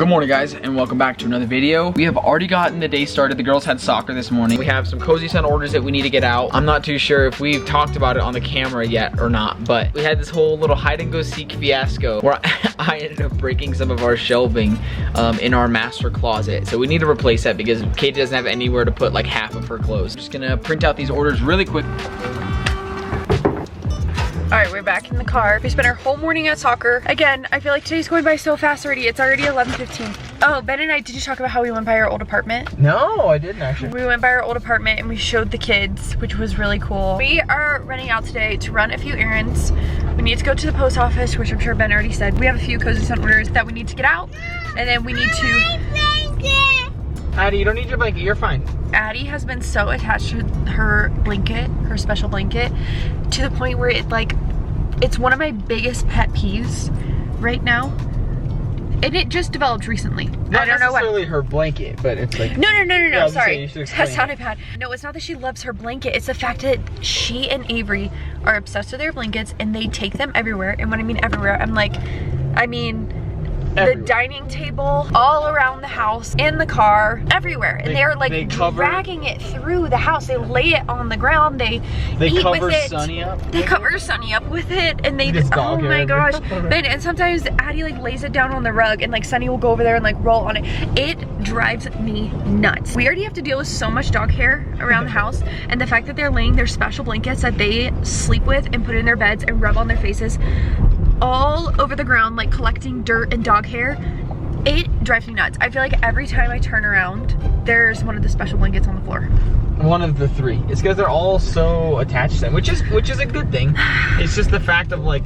Good morning guys, and welcome back to another video. We have already gotten the day started. The girls had soccer this morning. We have some Cozy Sun orders that we need to get out. I'm not too sure if we've talked about it on the camera yet or not, but we had this whole little hide and go seek fiasco where I ended up breaking some of our shelving in our master closet. So we need to replace that because Katie doesn't have anywhere to put like half of her clothes. I'm just gonna print out these orders really quick. All right, we're back in the car. We spent our whole morning at soccer. Again, I feel like today's going by so fast already. It's already 11:15. Oh, Ben and I, did you talk about how we went by our old apartment? No, I didn't actually. We went by our old apartment and we showed the kids, which was really cool. We are running out today to run a few errands. We need to go to the post office, which I'm sure Ben already said. We have a few Cozy Sun orders that we need to get out, and then we need to... Addie, you don't need your blanket, you're fine. Addie has been so attached to her blanket, her special blanket, to the point where it's one of my biggest pet peeves right now. And it just developed recently. Not I don't know necessarily why. her blanket, but it's like... No, Yeah, sorry. that sounded bad. No, it's not that she loves her blanket. It's the fact that she and Avery are obsessed with their blankets and they take them everywhere. And when I mean everywhere, I mean everywhere. The dining table, all around the house, in the car, everywhere. And they're like dragging it through the house. They lay it on the ground. They eat cover with it. Sunny up. They cover Sunny up with it, and they Just oh dog my hair. gosh. Man, and sometimes Addie like lays it down on the rug, and like Sunny will go over there and like roll on it. It drives me nuts. We already have to deal with so much dog hair around the house, and the fact that they're laying their special blankets that they sleep with and put in their beds and rub on their faces all over the ground, like collecting dirt and dog hair, it drives me nuts. I feel like every time I turn around, there's one of the special blankets on the floor. One of the three. It's because they're all so attached to them, which is a good thing. It's just the fact of like,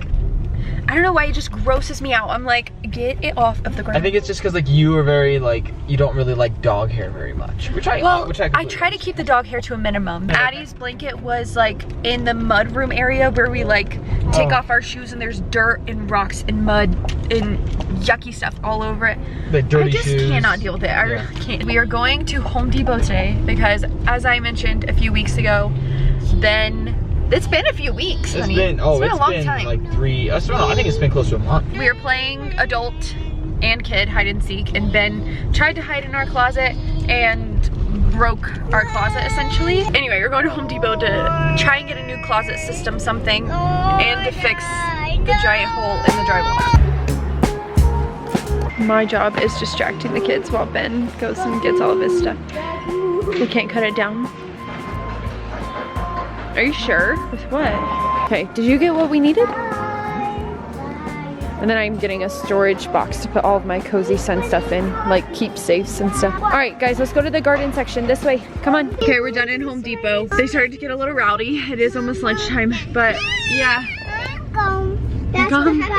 I don't know why it just grosses me out. I'm like, get it off of the ground. I think it's just because like you are very like, you don't really like dog hair very much, which I try to keep the dog hair to a minimum. Addie's blanket was like in the mud room area where we like take off our shoes and there's dirt and rocks and mud and yucky stuff all over it. The dirty shoes. I just cannot deal with it. I really can't. We are going to Home Depot today because, as I mentioned a few weeks ago, it's been a few weeks, honey. It's been a long time. Like I think it's been close to a month. We were playing adult and kid hide and seek, and Ben tried to hide in our closet and broke our closet essentially. Anyway, we're going to Home Depot to try and get a new closet system something and to fix the giant hole in the drywall. My job is distracting the kids while Ben goes and gets all of his stuff. We can't cut it down. Are you sure? With what? Okay, did you get what we needed? And then I'm getting a storage box to put all of my Cozy Sun stuff in, like keepsafes and stuff. All right, guys, let's go to the garden section this way. Come on. Okay, we're done in Home Depot. They started to get a little rowdy. It is almost lunchtime, but yeah. Gum?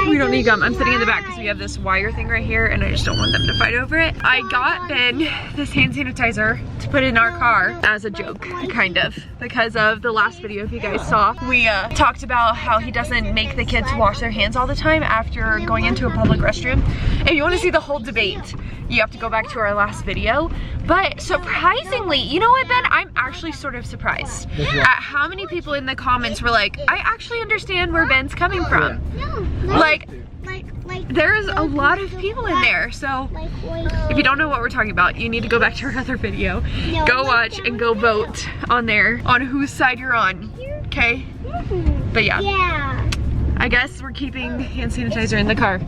We don't need gum. I'm sitting in the back because we have this wire thing right here and I just don't want them to fight over it. I got Ben this hand sanitizer to put in our car as a joke, kind of, because of the last video, if you guys saw. We talked about how he doesn't make the kids wash their hands all the time after going into a public restroom. If you want to see the whole debate, you have to go back to our last video. But surprisingly, you know what, Ben? I'm actually sort of surprised at how many people in the comments were like, I actually understand where Ben's coming from. Like there's a lot of people in there, so if you don't know what we're talking about, you need to go back to our other video, go watch and go vote on there on whose side you're on, okay? But yeah, I guess we're keeping hand sanitizer in the car.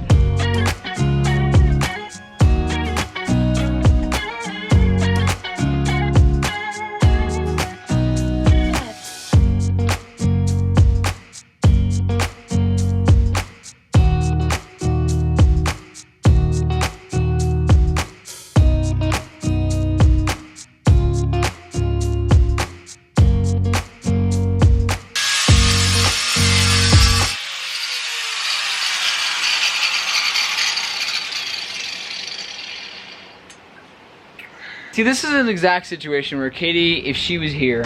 See, this is an exact situation where Katie, if she was here,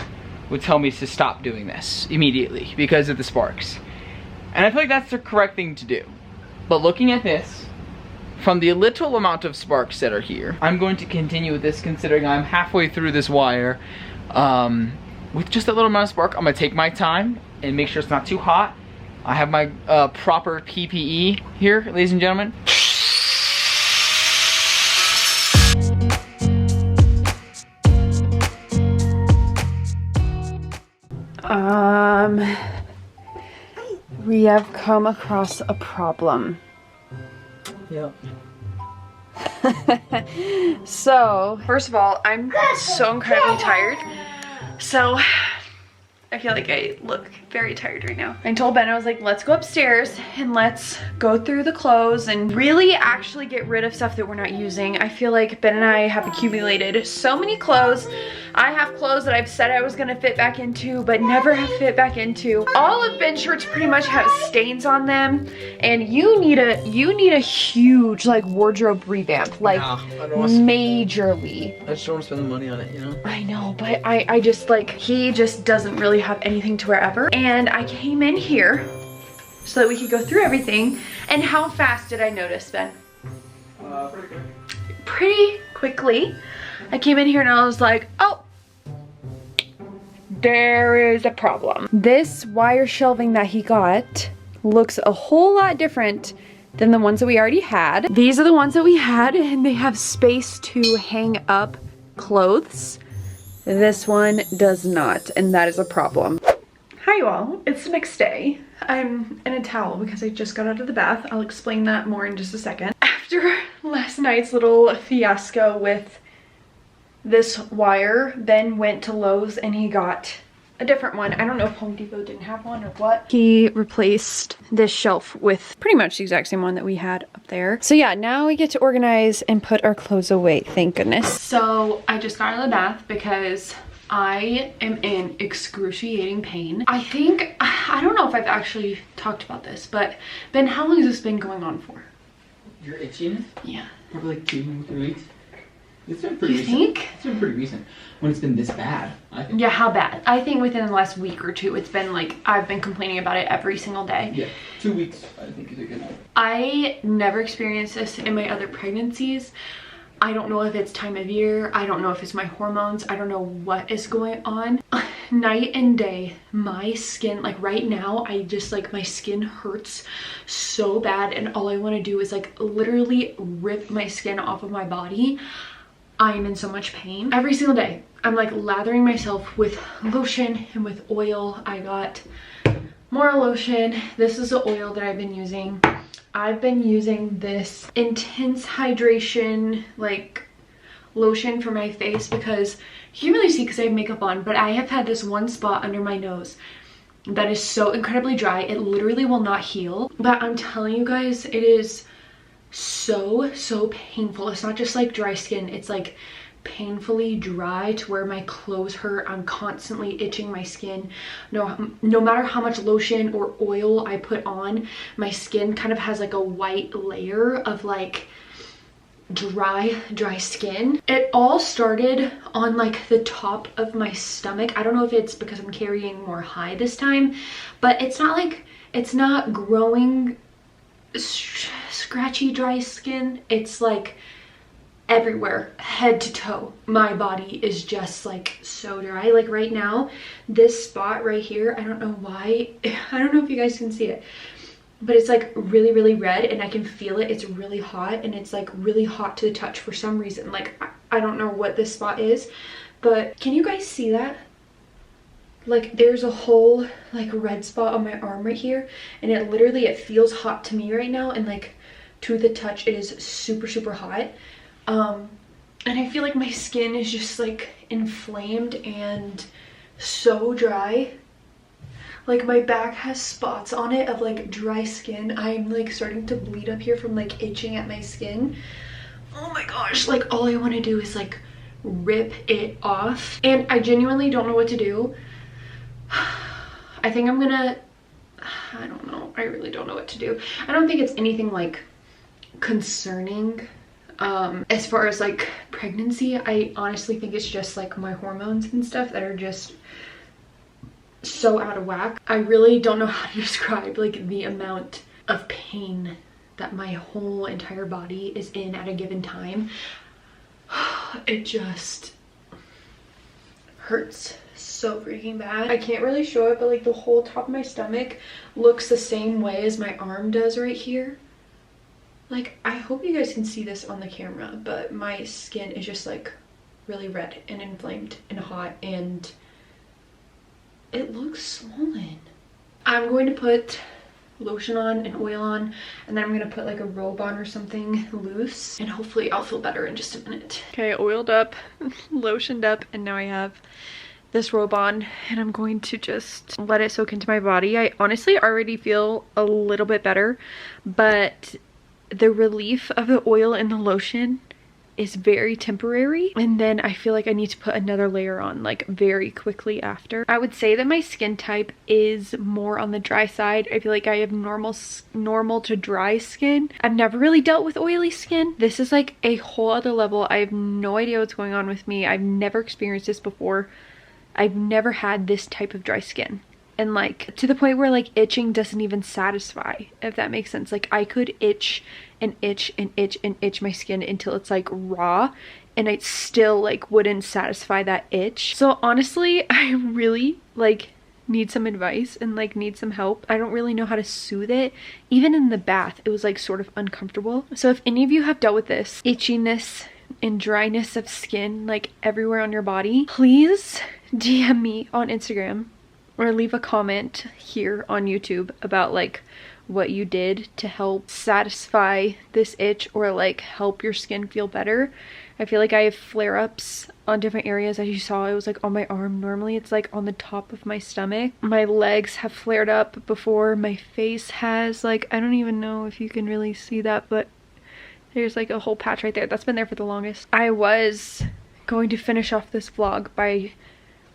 would tell me to stop doing this immediately because of the sparks. And I feel like that's the correct thing to do. But looking at this, from the little amount of sparks that are here, I'm going to continue with this considering I'm halfway through this wire. With just a little amount of spark, I'm gonna take my time and make sure it's not too hot. I have my proper PPE here, ladies and gentlemen. We have come across a problem. Yep. So, first of all, I'm so incredibly tired. So, I feel like I look very tired right now. I told Ben, I was like, let's go upstairs and let's go through the clothes and really actually get rid of stuff that we're not using. I feel like Ben and I have accumulated so many clothes. I have clothes that I've said I was gonna fit back into, but never have fit back into. All of Ben's shirts pretty much have stains on them, and you need a huge like wardrobe revamp, like majorly. I just don't want to spend the money on it, you know? I know, but I just like, he just doesn't really have anything to wear ever. And I came in here so that we could go through everything. And how fast did I notice, Ben? Pretty quick. Pretty quickly. I came in here and I was like, oh, there is a problem. This wire shelving that he got looks a whole lot different than the ones that we already had. These are the ones that we had, and they have space to hang up clothes. This one does not, and that is a problem. Hi you all, it's the next day. I'm in a towel because I just got out of the bath. I'll explain that more in just a second. After last night's little fiasco with this wire, Ben went to Lowe's and he got a different one. I don't know if Home Depot didn't have one or what. He replaced this shelf with pretty much the exact same one that we had up there. So yeah, now we get to organize and put our clothes away, thank goodness. So I just got out of the bath because I am in excruciating pain. I think, I don't know if I've actually talked about this, but Ben, how long has this been going on for? You're itching? Yeah. Probably like 2 or 3 weeks. It's been pretty You recent. think? It's been pretty recent. When it's been this bad, I think. Yeah, how bad? I think within the last week or two, it's been like, I've been complaining about it every single day. Yeah, 2 weeks I think is a good one. I never experienced this in my other pregnancies. I don't know if it's time of year. I don't know if it's my hormones. I don't know what is going on. Night and day, my skin, like right now, I just like, my skin hurts so bad, and all I want to do is like literally rip my skin off of my body. I am in so much pain. Every single day, I'm like lathering myself with lotion and with oil. I got more lotion. This is the oil that I've been using. I've been using this intense hydration like lotion for my face because you can't really see because I have makeup on, but I have had this one spot under my nose that is so incredibly dry. It literally will not heal. But I'm telling you guys, it is so painful. It's not just like dry skin, it's like painfully dry to where my clothes hurt. I'm constantly itching my skin. No matter how much lotion or oil I put on, my skin kind of has like a white layer of like dry skin. It all started on like the top of my stomach. I don't know if it's because I'm carrying more high this time, but it's not like, it's not growing scratchy dry skin. It's like everywhere, head to toe. My body is just like so dry. Like right now, this spot right here, I don't know why, I don't know if you guys can see it, but it's like really red, and I can feel it. It's really hot, and it's like really hot to the touch for some reason. Like I don't know what this spot is, but can you guys see that? Like there's a whole like red spot on my arm right here, and it literally, it feels hot to me right now, and like to the touch it is super hot. And I feel like my skin is just like inflamed and so dry. Like my back has spots on it of like dry skin. I'm like starting to bleed up here from like itching at my skin. Oh my gosh, like all I want to do is like rip it off, and I genuinely don't know what to do. I think I'm gonna, I don't know, I really don't know what to do. I don't think it's anything like concerning as far as like pregnancy. I honestly think it's just like my hormones and stuff that are just so out of whack. I really don't know how to describe like the amount of pain that my whole entire body is in at a given time. It just hurts so freaking bad. I can't really show it, but like the whole top of my stomach looks the same way as my arm does right here. Like, I hope you guys can see this on the camera, but my skin is just like really red and inflamed and hot, and it looks swollen. I'm going to put lotion on and oil on, and then I'm gonna put like a robe on or something loose, and hopefully I'll feel better in just a minute. Okay, oiled up, lotioned up, and now I have this robe on, and I'm going to just let it soak into my body. I honestly already feel a little bit better, but the relief of the oil and the lotion is very temporary, and then I feel like I need to put another layer on like very quickly after. I would say that my skin type is more on the dry side. I feel like I have normal to dry skin. I've never really dealt with oily skin. This is like a whole other level. I have no idea what's going on with me. I've never experienced this before. I've never had this type of dry skin, and like to the point where like itching doesn't even satisfy, if that makes sense. Like I could itch and itch and itch and itch my skin until it's like raw, and it still like wouldn't satisfy that itch. So honestly, I really like need some advice and like need some help. I don't really know how to soothe it. Even in the bath, it was like sort of uncomfortable. So if any of you have dealt with this itchiness and dryness of skin like everywhere on your body, please DM me on Instagram or leave a comment here on YouTube about like what you did to help satisfy this itch or like help your skin feel better. I feel like I have flare-ups on different areas. As you saw, it was like on my arm. Normally it's like on the top of my stomach. My legs have flared up before. My face has, like, I don't even know if you can really see that, but there's like a whole patch right there. That's been there for the longest. I was going to finish off this vlog by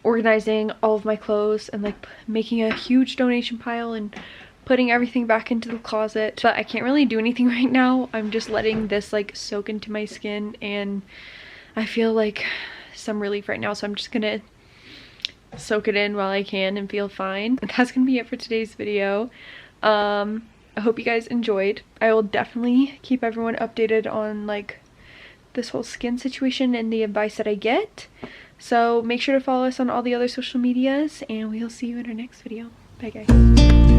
organizing all of my clothes and like making a huge donation pile and putting everything back into the closet, but I can't really do anything right now. I'm just letting this like soak into my skin, and I feel like some relief right now, so I'm just gonna soak it in while I can and feel fine. And that's gonna be it for today's video. I hope you guys enjoyed. I will definitely keep everyone updated on like this whole skin situation and the advice that I get. So make sure to follow us on all the other social medias, and we'll see you in our next video. Bye guys.